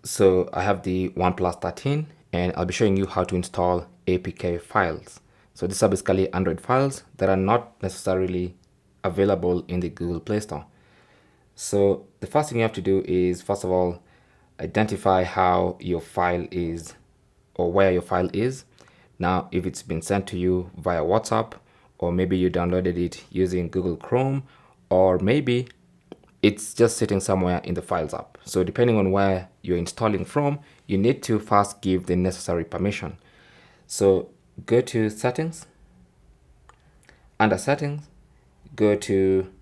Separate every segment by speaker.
Speaker 1: So I have the OnePlus 13 and I'll be showing you how to install APK files. So these are basically Android files that are not necessarily available in the Google Play Store. So the first thing you have to do is, first of all, identify how your file is or where your file is. Now, if it's been sent to you via WhatsApp, or maybe you downloaded it using Google Chrome, or maybe it's just sitting somewhere in the Files app. So depending on where you're installing from, you need to first give the necessary permission. So go to Settings. Under Settings, go to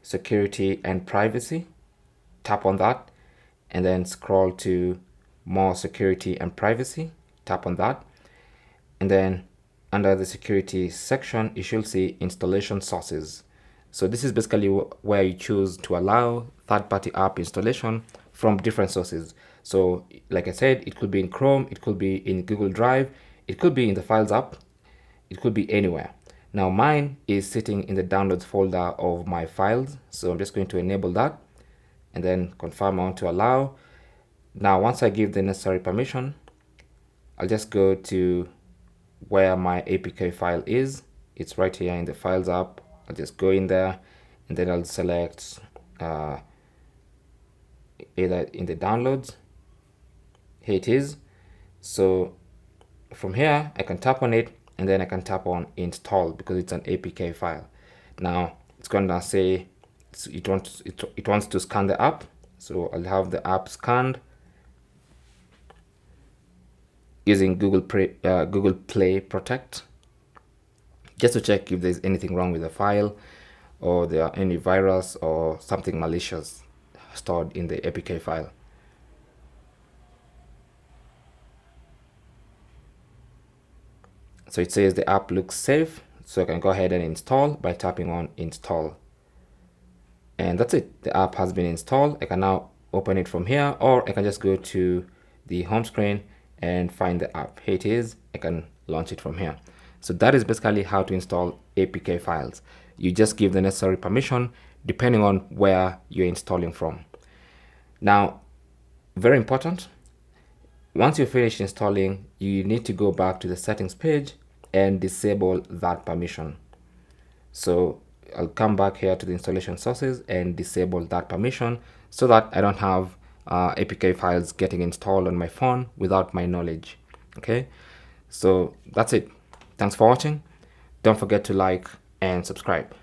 Speaker 1: Security and Privacy. Tap on that, and then scroll to More Security and Privacy. Tap on that, and then under the security section, you should see installation sources. So this is basically where you choose to allow third-party app installation from different sources. So like I said, it could be in Chrome, it could be in Google Drive, it could be in the Files app, it could be anywhere. Now mine is sitting in the downloads folder of my files. So I'm just going to enable that and then confirm I want to allow. Now, once I give the necessary permission, I'll just go to where my APK file is. It's right here in the Files app. I'll just go in there and then I'll select either in the downloads. Here it is. So from here, I can tap on it and then I can tap on install because it's an APK file. Now it's going to say it wants to scan the app. So I'll have the app scanned using Google Play Protect, just to check if there's anything wrong with the file or there are any virus or something malicious stored in the APK file. So it says the app looks safe, so I can go ahead and install by tapping on install. And that's it. The app has been installed. I can now open it from here, or I can just go to the home screen and find the app. Here it is. I can launch it from here. So that is basically how to install APK files. You just give the necessary permission depending on where you're installing from. Now, very important, once you finish installing, you need to go back to the settings page and disable that permission. So I'll come back here to the installation sources and disable that permission so that I don't have APK files getting installed on my phone without my knowledge. Okay, so that's it. Thanks for watching. Don't forget to like and subscribe.